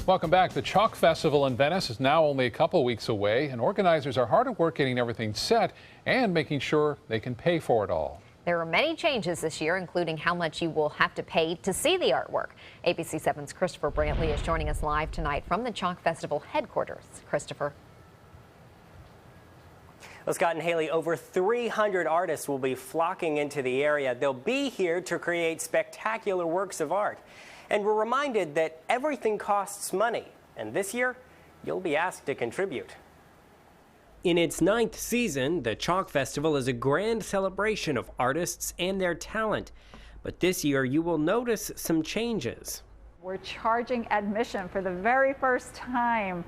Welcome back. The Chalk Festival in Venice is now only a couple weeks away, and organizers are hard at work getting everything set and making sure they can pay for it all. There are many changes this year, including how much you will have to pay to see the artwork. ABC 7's Christopher Brantley is joining us live tonight from the Chalk Festival headquarters. Christopher. Well, Scott and Haley, over 300 artists will be flocking into the area. They'll be here to create spectacular works of art. And we're reminded that everything costs money. And this year, you'll be asked to contribute. In its 9th season, the Chalk Festival is a grand celebration of artists and their talent. But this year, you will notice some changes. We're charging admission for the very first time.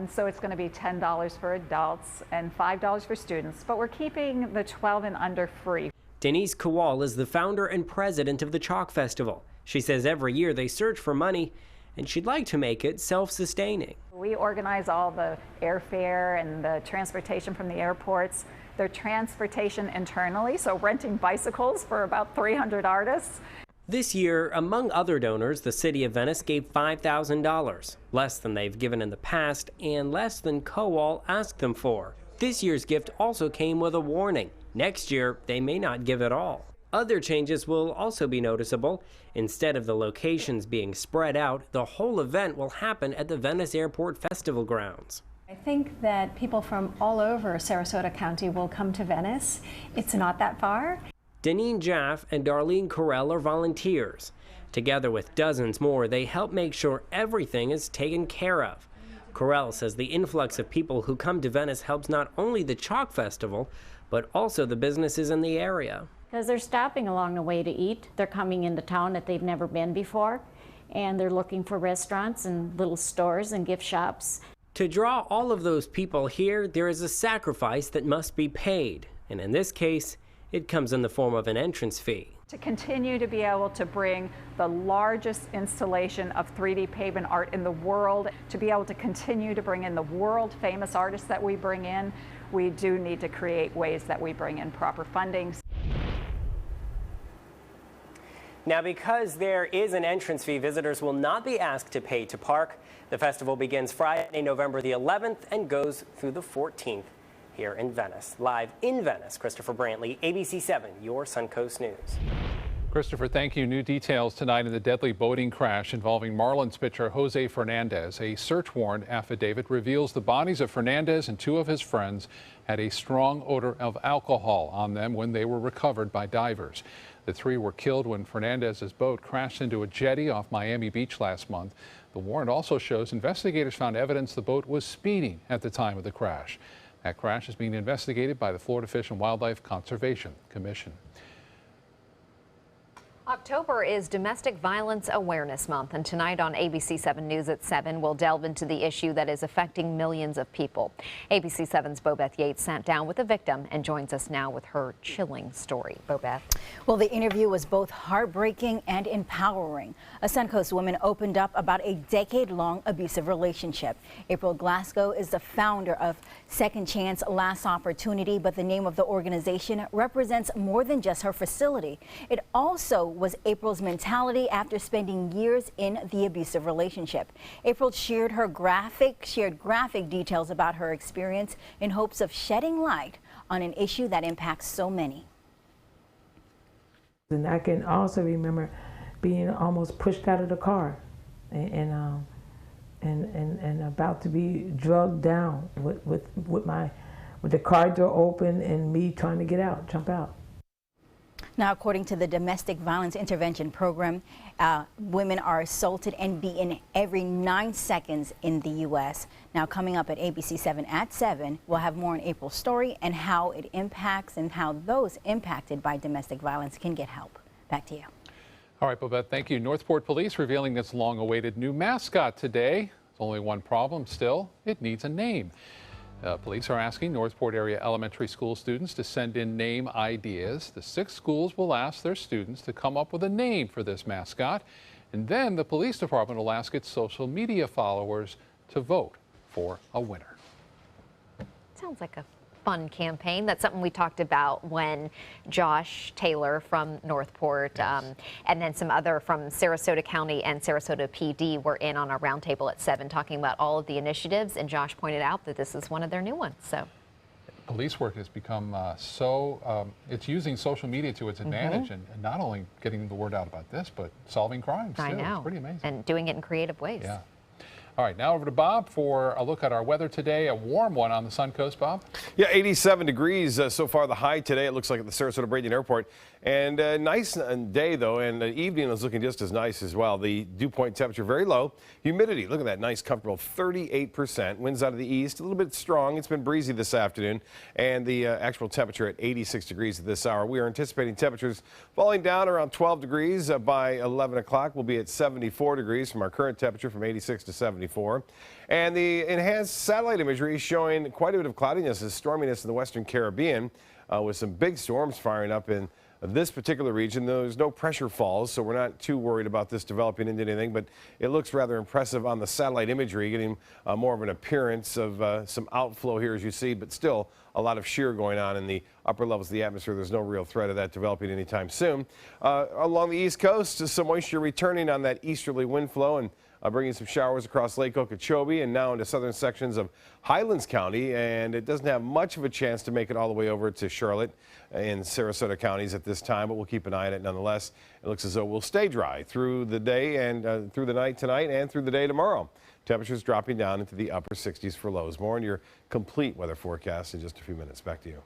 So it's going to be $10 for adults and $5 for students. But we're keeping the 12 and under free. Denise Kowal is the founder and president of the Chalk Festival. She says every year they search for money, and she'd like to make it self-sustaining. We organize all the airfare and the transportation from the airports, their transportation internally, so renting bicycles for about 300 artists. This year, among other donors, the city of Venice gave $5,000, less than they've given in the past and less than Kowal asked them for. This year's gift also came with a warning. Next year, they may not give at all. Other changes will also be noticeable. Instead of the locations being spread out, the whole event will happen at the Venice Airport Festival grounds. I think that people from all over Sarasota County will come to Venice. It's not that far. Deneen Jaff and Darlene Correll are volunteers. Together with dozens more, they help make sure everything is taken care of. Correll says the influx of people who come to Venice helps not only the Chalk Festival, but also the businesses in the area. Because they're stopping along the way to eat. They're coming into town that they've never been before, and they're looking for restaurants and little stores and gift shops. To draw all of those people here, there is a sacrifice that must be paid, and in this case, it comes in the form of an entrance fee. To continue to be able to bring the largest installation of 3D pavement art in the world, to be able to continue to bring in the world famous artists that we bring in, we do need to create ways that we bring in proper funding. Now, because there is an entrance fee, visitors will not be asked to pay to park. The festival begins Friday, November the 11th and goes through the 14th here in Venice. Live in Venice, Christopher Brantley, ABC 7, your Suncoast News. Christopher, thank you. New details tonight in the deadly boating crash involving Marlins pitcher Jose Fernandez. A search warrant affidavit reveals the bodies of Fernandez and two of his friends had a strong odor of alcohol on them when they were recovered by divers. The three were killed when Fernandez's boat crashed into a jetty off Miami Beach last month. The warrant also shows investigators found evidence the boat was speeding at the time of the crash. That crash is being investigated by the Florida Fish and Wildlife Conservation Commission. October is Domestic Violence Awareness Month, and tonight on ABC 7 News at 7, we'll delve into the issue that is affecting millions of people. ABC 7's Bobeth Yates sat down with a victim and joins us now with her chilling story. Bobeth. Well, the interview was both heartbreaking and empowering. A Suncoast woman opened up about a decade-long abusive relationship. April Glasgow is the founder of Second Chance Last Opportunity, but the name of the organization represents more than just her facility. It also was April's mentality after spending years in the abusive relationship. April shared graphic details about her experience in hopes of shedding light on an issue that impacts so many. And I can also remember being almost pushed out of the car and about to be drugged down with the car door open and me trying to get out, jump out. Now, according to the Domestic Violence Intervention Program, women are assaulted and beaten every 9 seconds in the U.S. Now, coming up at ABC 7 at 7, we'll have more on April's story and how it impacts and how those impacted by domestic violence can get help. Back to you. All right, Bobette, thank you. Northport Police revealing its long-awaited new mascot today. There's only one problem still. It needs a name. Police are asking Northport area elementary school students to send in name ideas. The 6 schools will ask their students to come up with a name for this mascot, and then the police department will ask its social media followers to vote for a winner. Sounds like a fund campaign. That's something we talked about when Josh Taylor from Northport and then some other from Sarasota County and Sarasota PD were in on our roundtable at 7 talking about all of the initiatives, and Josh pointed out that this is one of their new ones. So police work has become it's using social media to its advantage, and not only getting the word out about this, but solving crimes too. I know. It's pretty amazing. And doing it in creative ways. Yeah. All right, now over to Bob for a look at our weather today. A warm one on the Suncoast, Bob. Yeah, 87 degrees so far the high today. It looks like at the Sarasota Bradenton Airport. And a nice day, though, and the evening is looking just as nice as well. The dew point temperature very low. Humidity, look at that, nice, comfortable, 38%. Winds out of the east, a little bit strong. It's been breezy this afternoon. And the actual temperature at 86 degrees at this hour. We are anticipating temperatures falling down around 12 degrees by 11 o'clock. We'll be at 74 degrees from our current temperature from 86 to 74. And the enhanced satellite imagery is showing quite a bit of cloudiness and storminess in the Western Caribbean with some big storms firing up in this particular region. There's no pressure falls, so we're not too worried about this developing into anything, but it looks rather impressive on the satellite imagery, getting more of an appearance of some outflow here as you see, but still a lot of shear going on in the upper levels of the atmosphere. There's no real threat of that developing anytime soon. Along the East Coast, some moisture returning on that easterly wind flow and bringing some showers across Lake Okeechobee and now into southern sections of Highlands County, and it doesn't have much of a chance to make it all the way over to Charlotte and Sarasota counties at this time, but we'll keep an eye on it nonetheless. It looks as though we'll stay dry through the day and through the night tonight and through the day tomorrow. Temperatures dropping down into the upper 60s for lows. More on your complete weather forecast in just a few minutes. Back to you.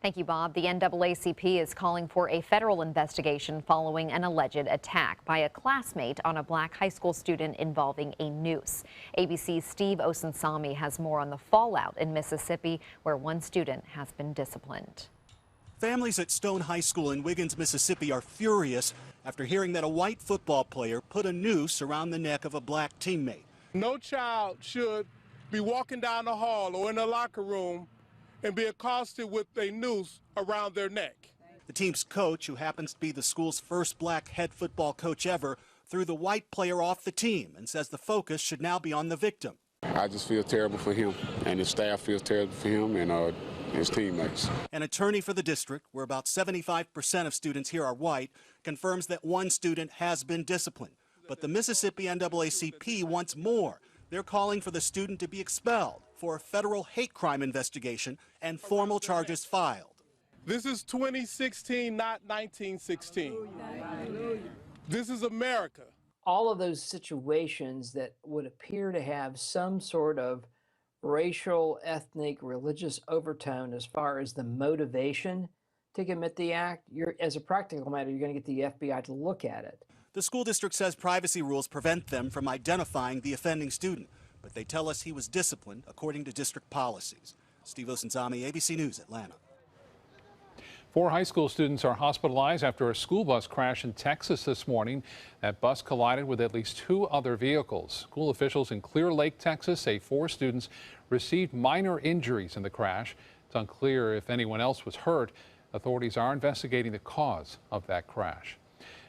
Thank you, Bob. The NAACP is calling for a federal investigation following an alleged attack by a classmate on a black high school student involving a noose. ABC's Steve Osunsami has more on the fallout in Mississippi, where one student has been disciplined. Families at Stone High School in Wiggins, Mississippi are furious after hearing that a white football player put a noose around the neck of a black teammate. No child should be walking down the hall or in the locker room and be accosted with a noose around their neck. The team's coach, who happens to be the school's first black head football coach ever, threw the white player off the team and says the focus should now be on the victim. I just feel terrible for him, and his staff feels terrible for him and his teammates. An attorney for the district, where about 75% of students here are white, confirms that one student has been disciplined. But the Mississippi NAACP wants more. They're calling for the student to be expelled, for a federal hate crime investigation and formal charges filed. This is 2016, not 1916. This is America. All of those situations that would appear to have some sort of racial, ethnic, religious overtone as far as the motivation to commit the act, as a practical matter, you're going to get the FBI to look at it. The school district says privacy rules prevent them from identifying the offending student, but they tell us he was disciplined according to district policies. Steve Osunsami, ABC News, Atlanta. 4 high school students are hospitalized after a school bus crash in Texas this morning. That bus collided with at least 2 other vehicles. School officials in Clear Lake, Texas say 4 students received minor injuries in the crash. It's unclear if anyone else was hurt. Authorities are investigating the cause of that crash.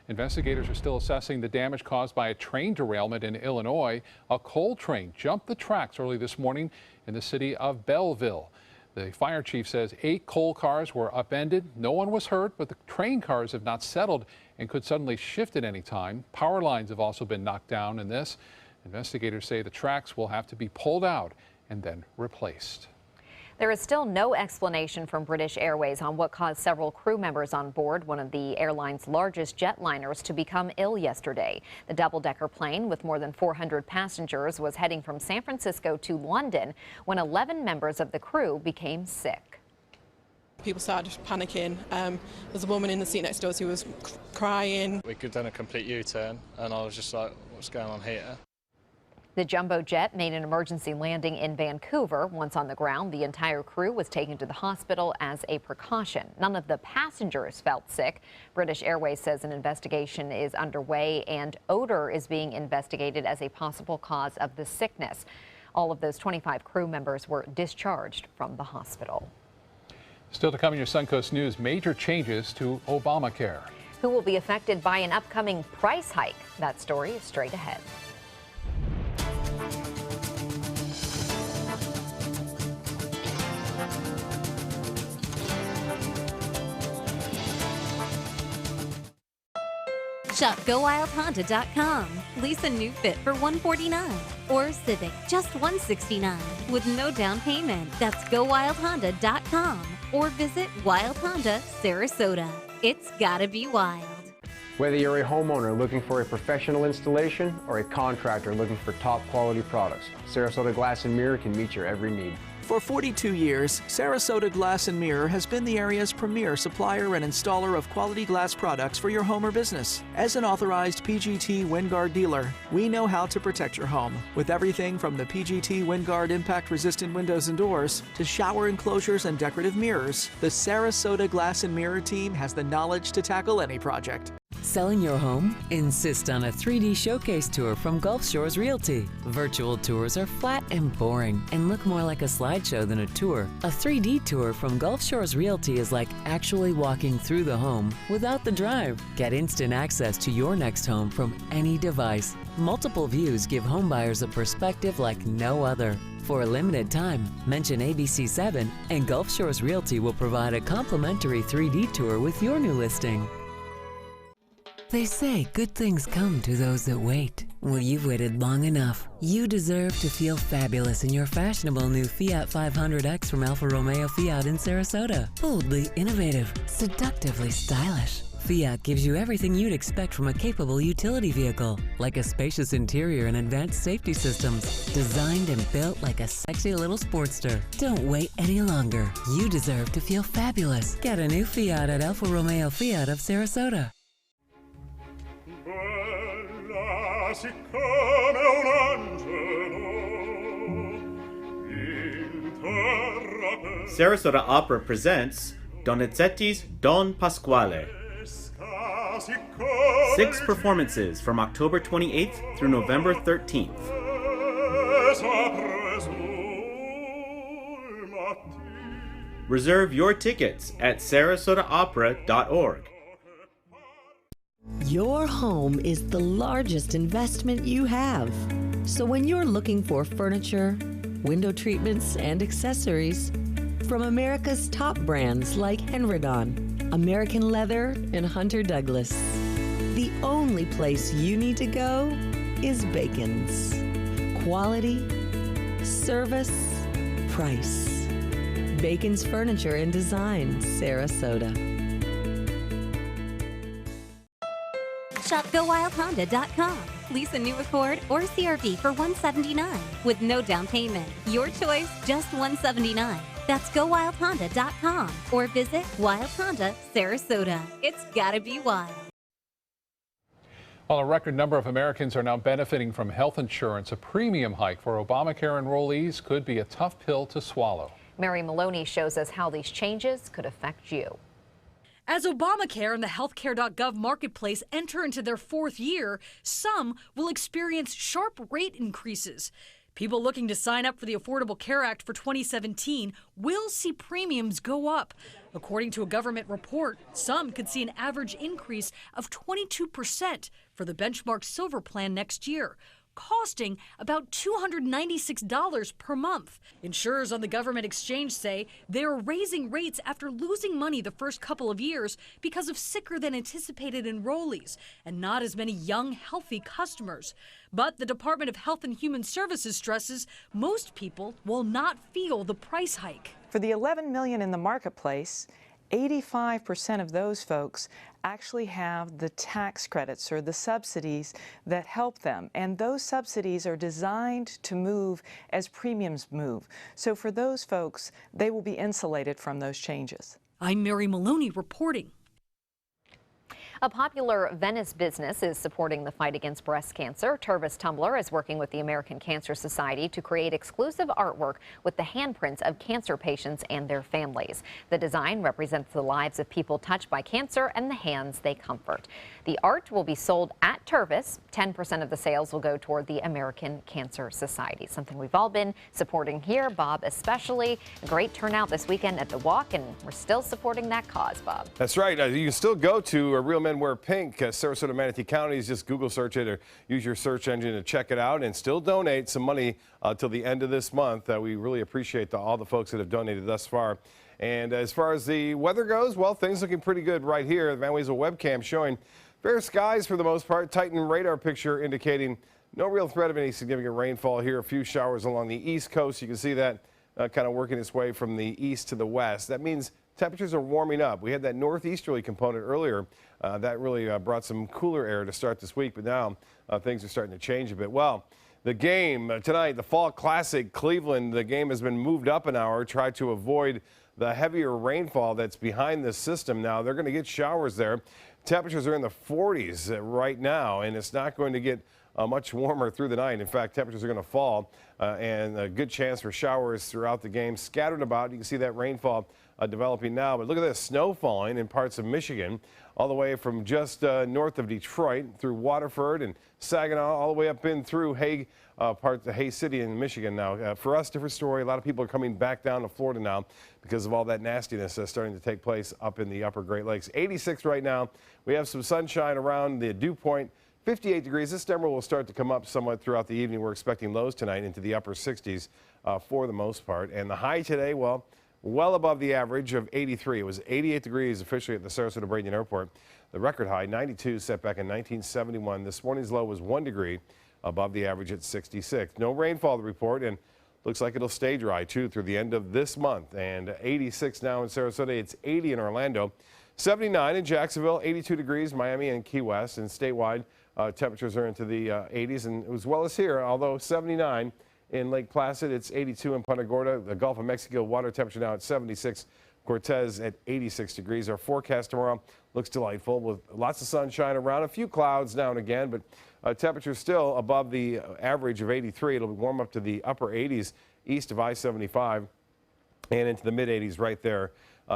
Investigators are still assessing the damage caused by a train derailment in Illinois. A coal train jumped the tracks early this morning in the city of Belleville. The fire chief says 8 coal cars were upended. No one was hurt, but the train cars have not settled and could suddenly shift at any time. Power lines have also been knocked down in this. Investigators say the tracks will have to be pulled out and then replaced. There is still no explanation from British Airways on what caused several crew members on board one of the airline's largest jetliners to become ill yesterday. The double-decker plane with more than 400 passengers was heading from San Francisco to London when 11 members of the crew became sick. People started panicking. There's a woman in the seat next to us who was crying. We could have done a complete U-turn and I was just like, what's going on here? The jumbo jet made an emergency landing in Vancouver. Once on the ground, the entire crew was taken to the hospital as a precaution. None of the passengers felt sick. British Airways says an investigation is underway and odor is being investigated as a possible cause of the sickness. All of those 25 crew members were discharged from the hospital. Still to come in your Suncoast News, major changes to Obamacare. Who will be affected by an upcoming price hike? That story is straight ahead. Shop GoWildHonda.com. Lease a new Fit for $149 or Civic just $169 with no down payment. That's GoWildHonda.com or visit Wild Honda Sarasota. It's gotta be wild. Whether you're a homeowner looking for a professional installation or a contractor looking for top quality products, Sarasota Glass and Mirror can meet your every need. For 42 years, Sarasota Glass and Mirror has been the area's premier supplier and installer of quality glass products for your home or business. As an authorized PGT WindGuard dealer, we know how to protect your home with everything from the PGT WindGuard impact-resistant windows and doors to shower enclosures and decorative mirrors. The Sarasota Glass and Mirror team has the knowledge to tackle any project. Selling your home? Insist on a 3D showcase tour from Gulf Shores Realty. Virtual tours are flat and boring and look more like a slideshow than a tour. A 3D tour from Gulf Shores Realty is like actually walking through the home without the drive. Get instant access to your next home from any device. Multiple views give homebuyers a perspective like no other. For a limited time, mention ABC7 and Gulf Shores Realty will provide a complimentary 3D tour with your new listing. They say good things come to those that wait. Well, you've waited long enough. You deserve to feel fabulous in your fashionable new Fiat 500X from Alfa Romeo Fiat in Sarasota. Boldly innovative, seductively stylish. Fiat gives you everything you'd expect from a capable utility vehicle, like a spacious interior and advanced safety systems, designed and built like a sexy little sportster. Don't wait any longer. You deserve to feel fabulous. Get a new Fiat at Alfa Romeo Fiat of Sarasota. Sarasota Opera presents Donizetti's Don Pasquale. 6 performances from October 28th through November 13th. Reserve your tickets at sarasotaopera.org. Your home is the largest investment you have. So when you're looking for furniture, window treatments, and accessories from America's top brands like Henredon, American Leather, and Hunter Douglas, the only place you need to go is Bacon's. Quality, service, price. Bacon's Furniture and Design, Sarasota. Shop GoWildHonda.com. Lease a new Accord or CRV for $179 with no down payment. Your choice, just $179. That's GoWildHonda.com or visit Wild Honda Sarasota. It's gotta be wild. Well, a record number of Americans are now benefiting from health insurance. A premium hike for Obamacare enrollees could be a tough pill to swallow. Mary Maloney shows us how these changes could affect you. As Obamacare and the healthcare.gov marketplace enter into their 4th year, some will experience sharp rate increases. People looking to sign up for the Affordable Care Act for 2017 will see premiums go up. According to a government report, some could see an average increase of 22% for the benchmark Silver plan next year, costing about $296 per month. Insurers on the government exchange say they're raising rates after losing money the first couple of years because of sicker than anticipated enrollees and not as many young, healthy customers. But the Department of Health and Human Services stresses most people will not feel the price hike. For the 11 million in the marketplace, 85% of those folks actually have the tax credits or the subsidies that help them. And those subsidies are designed to move as premiums move. So for those folks, they will be insulated from those changes. I'm Mary Maloney reporting. A popular Venice business is supporting the fight against breast cancer. Tervis Tumblr is working with the American Cancer Society to create exclusive artwork with the handprints of cancer patients and their families. The design represents the lives of people touched by cancer and the hands they comfort. The art will be sold at Tervis. 10% of the sales will go toward the American Cancer Society, something we've all been supporting here, Bob especially. A great turnout this weekend at the walk, and we're still supporting that cause, Bob. That's right. You can still go to a Real Men Wear Pink, Sarasota, Manatee Counties. Just Google search it or use your search engine to check it out and still donate some money till the end of this month. We really appreciate all the folks that have donated thus far. And as far as the weather goes, well, things looking pretty good right here. Van Wezel webcam showing Fair skies for the most part. Tightened radar picture indicating no real threat of any significant rainfall here. A few showers along the east coast. You can see that kind of working its way from the east to the west. That means temperatures are warming up. We had that northeasterly component earlier. That really brought some cooler air to start this week, but now things are starting to change a bit. Well, the game tonight, the Fall Classic, Cleveland, the game has been moved up an hour, tried to avoid the heavier rainfall that's behind this system. Now they're going to get showers there. Temperatures are in the 40s right now, and it's not going to get much warmer through the night. In fact, temperatures are going to fall, and a good chance for showers throughout the game. Scattered about, you can see that rainfall developing now. But look at this, snow falling in parts of Michigan, all the way from just north of Detroit through Waterford and Saginaw, all the way up in through Hay City in Michigan. Now, for us, different story. A lot of people are coming back down to Florida now because of all that nastiness starting to take place up in the upper Great Lakes. 86 right now. We have some sunshine around the dew point. 58 degrees. This number will start to come up somewhat throughout the evening. We're expecting lows tonight into the upper 60s for the most part. And the high today, well above the average of 83. It was 88 degrees officially at the Sarasota Bradenton Airport. The record high, 92, set back in 1971. This morning's low was 1 degree above the average at 66. No rainfall to report, and looks like it'll stay dry, too, through the end of this month. And 86 now in Sarasota. It's 80 in Orlando. 79 in Jacksonville, 82 degrees, Miami and Key West. And statewide, temperatures are into the 80s, and as well as here, although 79 in Lake Placid, it's 82 in Punta Gorda. The Gulf of Mexico water temperature now at 76. Cortez at 86 degrees. Our forecast tomorrow looks delightful with lots of sunshine around, a few clouds now and again, but temperatures still above the average of 83. It'll warm up to the upper 80s east of I-75 and into the mid 80s right there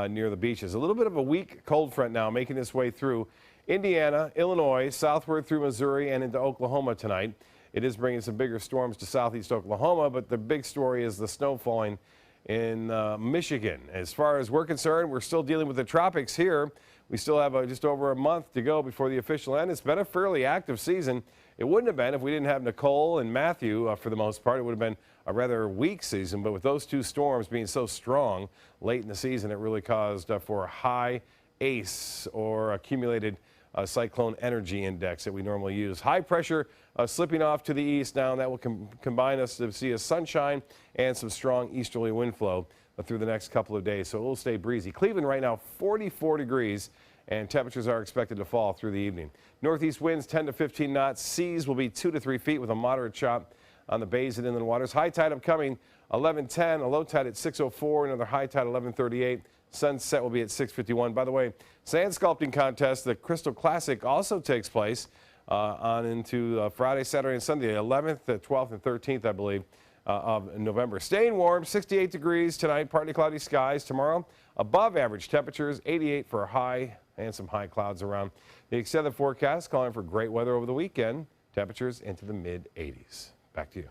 near the beaches. A little bit of a weak cold front now making its way through Indiana, Illinois, southward through Missouri and into Oklahoma tonight. It is bringing some bigger storms to southeast Oklahoma, but the big story is the snow falling in Michigan. As far as we're concerned, we're still dealing with the tropics here. We still have just over a month to go before the official end. It's been a fairly active season. It wouldn't have been if we didn't have Nicole and Matthew for the most part. It would have been a rather weak season, but with those two storms being so strong late in the season, it really caused for a high ACE or accumulated cyclone energy index that we normally use. High pressure slipping off to the east now, and that will combine us to see a sunshine and some strong easterly wind flow through the next couple of days, so it will stay breezy. Cleveland right now 44 degrees, and temperatures are expected to fall through the evening. Northeast winds 10 to 15 knots. Seas will be 2 to 3 feet with a moderate chop on the bays and inland waters. High tide upcoming 11:10, a low tide at 6:04, another high tide 11:38. Sunset will be at 6:51. By the way, sand sculpting contest, the Crystal Classic, also takes place on into Friday, Saturday, and Sunday, 11th, 12th, and 13th, I believe, of November. Staying warm, 68 degrees tonight, partly cloudy skies. Tomorrow, above average temperatures, 88 for a high, and some high clouds around. The extended forecast calling for great weather over the weekend. Temperatures into the mid-80s. Back to you.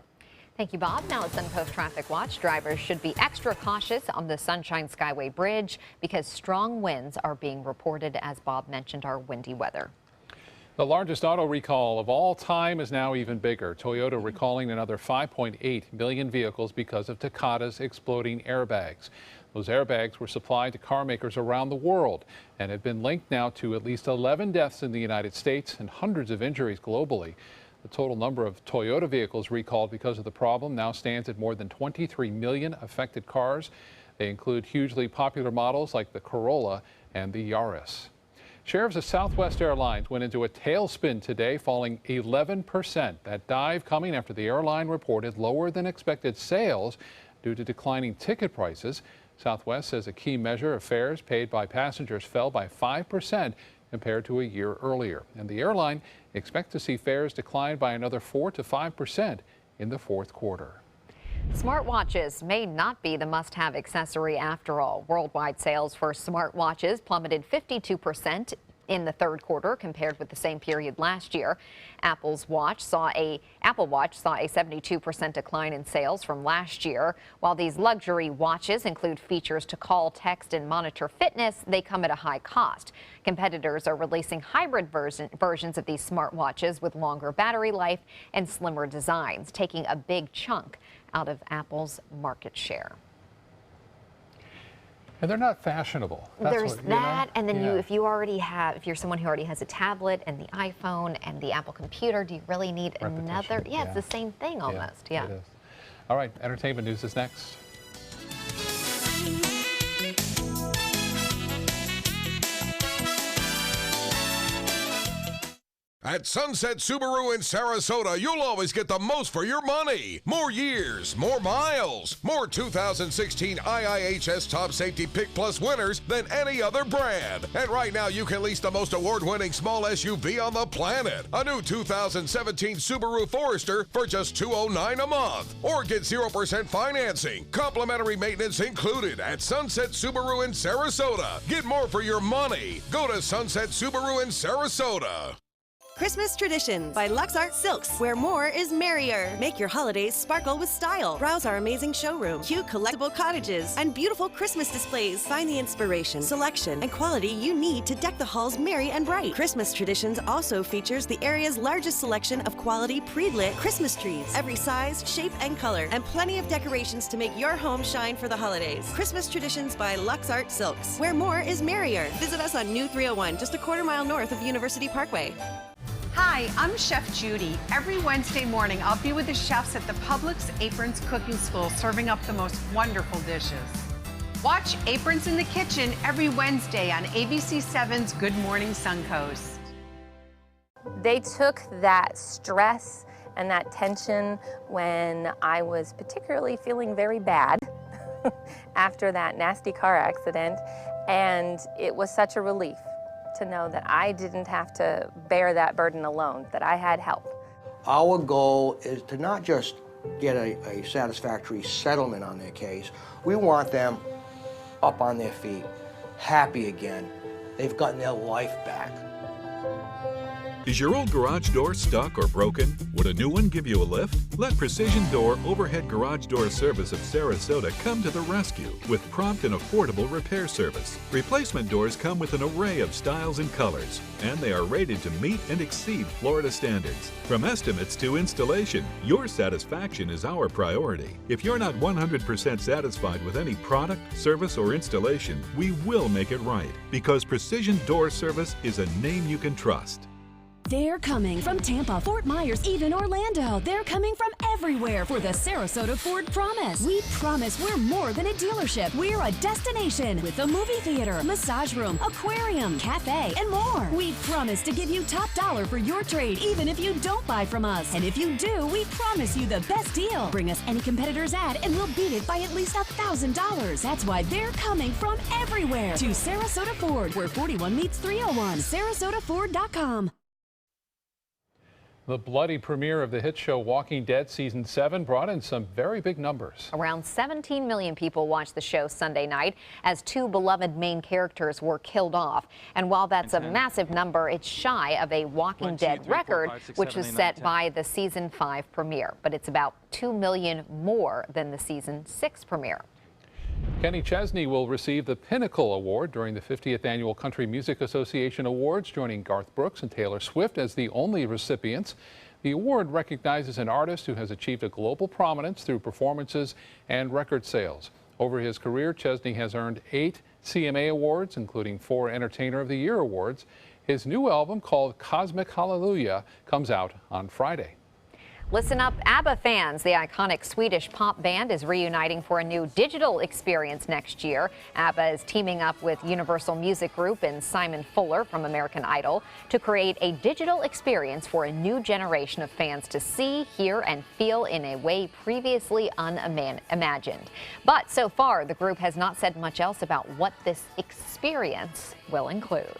Thank you, Bob. Now at Suncoast Traffic Watch, drivers should be extra cautious on the Sunshine Skyway Bridge because strong winds are being reported, as Bob mentioned, our windy weather. The largest auto recall of all time is now even bigger. Toyota recalling another 5.8 million vehicles because of Takata's exploding airbags. Those airbags were supplied to car makers around the world and have been linked now to at least 11 deaths in the United States and hundreds of injuries globally. The total number of Toyota vehicles recalled because of the problem now stands at more than 23 million affected cars. They include hugely popular models like the Corolla and the Yaris. Shares of Southwest Airlines went into a tailspin today, falling 11%. That dive coming after the airline reported lower than expected sales due to declining ticket prices. Southwest says a key measure of fares paid by passengers fell by 5% compared to a year earlier. And the airline expects to see fares decline by another 4 to 5% in the fourth quarter. Smartwatches may not be the must-have accessory after all. Worldwide sales for smartwatches plummeted 52% in the third quarter compared with the same period last year. Apple Watch saw a 72% decline in sales from last year. While these luxury watches include features to call, text, and monitor fitness, they come at a high cost. Competitors are releasing hybrid versions of these smartwatches with longer battery life and slimmer designs, taking a big chunk out of Apple's market share. And they're not fashionable. There's that, and then if you're someone who already has a tablet and the iPhone and the Apple computer, do you really need another? Yeah, it's the same thing almost. Yeah. It is. All right, entertainment news is next. At Sunset Subaru in Sarasota, you'll always get the most for your money. More years, more miles, more 2016 IIHS Top Safety Pick Plus winners than any other brand. And right now, you can lease the most award-winning small SUV on the planet. A new 2017 Subaru Forester for just $209 a month. Or get 0% financing. Complimentary maintenance included at Sunset Subaru in Sarasota. Get more for your money. Go to Sunset Subaru in Sarasota. Christmas Tradition by Lux Art Silks, where more is merrier. Make your holidays sparkle with style. Browse our amazing showroom, cute collectible cottages, and beautiful Christmas displays. Find the inspiration, selection, and quality you need to deck the halls merry and bright. Christmas Traditions also features the area's largest selection of quality pre-lit Christmas trees, every size, shape, and color, and plenty of decorations to make your home shine for the holidays. Christmas Traditions by Lux Art Silks, where more is merrier. Visit us on New 301, just a quarter-mile north of University Parkway. Hi, I'm Chef Judy. Every Wednesday morning, I'll be with the chefs at the Publix Aprons Cooking School, serving up the most wonderful dishes. Watch Aprons in the Kitchen every Wednesday on ABC7's Good Morning Suncoast. They took that stress and that tension when I was particularly feeling very bad after that nasty car accident, and it was such a relief to know that I didn't have to bear that burden alone, that I had help. Our goal is to not just get a satisfactory settlement on their case. We want them up on their feet, happy again. They've gotten their life back. Is your old garage door stuck or broken? Would a new one give you a lift? Let Precision Door Overhead Garage Door Service of Sarasota come to the rescue with prompt and affordable repair service. Replacement doors come with an array of styles and colors, and they are rated to meet and exceed Florida standards. From estimates to installation, your satisfaction is our priority. If you're not 100% satisfied with any product, service, or installation, we will make it right, because Precision Door Service is a name you can trust. They're coming from Tampa, Fort Myers, even Orlando. They're coming from everywhere for the Sarasota Ford Promise. We promise we're more than a dealership. We're a destination with a movie theater, massage room, aquarium, cafe, and more. We promise to give you top dollar for your trade, even if you don't buy from us. And if you do, we promise you the best deal. Bring us any competitor's ad and we'll beat it by at least $1,000. That's why they're coming from everywhere to Sarasota Ford, where 41 meets 301. SarasotaFord.com. The bloody premiere of the hit show Walking Dead Season 7 brought in some very big numbers. Around 17 million people watched the show Sunday night as two beloved main characters were killed off. And while that's a massive number, it's shy of a Walking Dead record, which was set by the Season 5 premiere. But it's about 2 million more than the Season 6 premiere. Kenny Chesney will receive the Pinnacle Award during the 50th Annual Country Music Association Awards, joining Garth Brooks and Taylor Swift as the only recipients. The award recognizes an artist who has achieved a global prominence through performances and record sales. Over his career, Chesney has earned 8 CMA awards, including 4 Entertainer of the Year awards. His new album, called Cosmic Hallelujah, comes out on Friday. Listen up, Abba fans. The iconic Swedish pop band is reuniting for a new digital experience next year. Abba is teaming up with Universal Music Group and Simon Fuller from American Idol to create a digital experience for a new generation of fans to see, hear, and feel in a way previously unimagined. But so far, the group has not said much else about what this experience will include.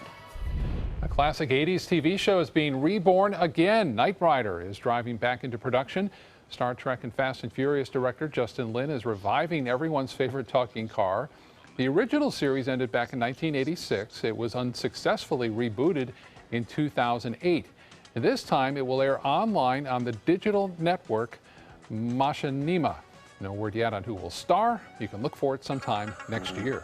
A classic 80s TV show is being reborn again. Knight Rider is driving back into production. Star Trek and Fast and Furious director Justin Lin is reviving everyone's favorite talking car. The original series ended back in 1986. It was unsuccessfully rebooted in 2008. And this time it will air online on the digital network Machinima. No word yet on who will star. You can look for it sometime next year.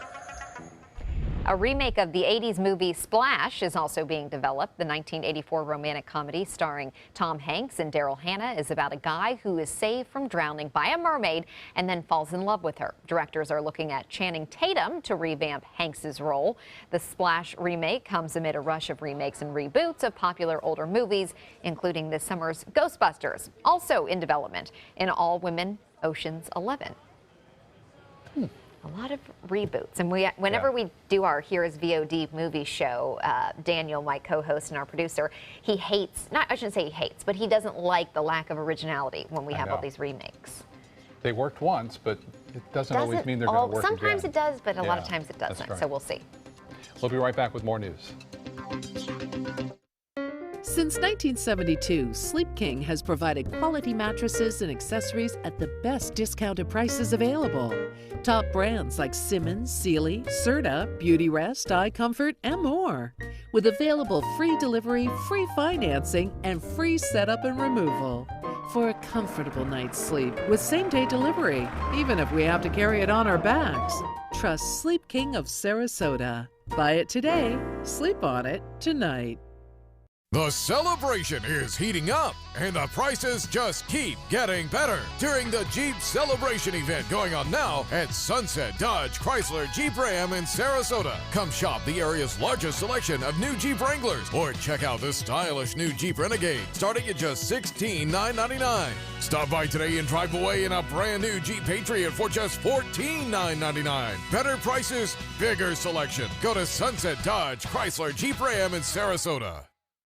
A remake of the 80s movie Splash is also being developed. The 1984 romantic comedy starring Tom Hanks and Daryl Hannah is about a guy who is saved from drowning by a mermaid and then falls in love with her. Directors are looking at Channing Tatum to revamp Hanks' role. The Splash remake comes amid a rush of remakes and reboots of popular older movies, including this summer's Ghostbusters, also in development, in all-women Ocean's 11. A lot of reboots, and whenever we do our Here's VOD movie show, Daniel, my co-host and our producer, he hates, I shouldn't say he hates, but he doesn't like the lack of originality when we have all these remakes. They worked once, but it doesn't always mean they're going to work Sometimes again. it does, but a lot of times it doesn't, right. so we'll see. We'll be right back with more news. Since 1972, Sleep King has provided quality mattresses and accessories at the best discounted prices available. Top brands like Simmons, Sealy, Serta, Beautyrest, iComfort, and more. With available free delivery, free financing, and free setup and removal. For a comfortable night's sleep with same-day delivery, even if we have to carry it on our backs. Trust Sleep King of Sarasota. Buy it today, sleep on it tonight. The celebration is heating up, and the prices just keep getting better during the Jeep Celebration event going on now at Sunset Dodge Chrysler Jeep Ram in Sarasota. Come shop the area's largest selection of new Jeep Wranglers, or check out this stylish new Jeep Renegade starting at just $16,999. Stop by today and drive away in a brand new Jeep Patriot for just $14,999. Better prices, bigger selection. Go to Sunset Dodge Chrysler Jeep Ram in Sarasota.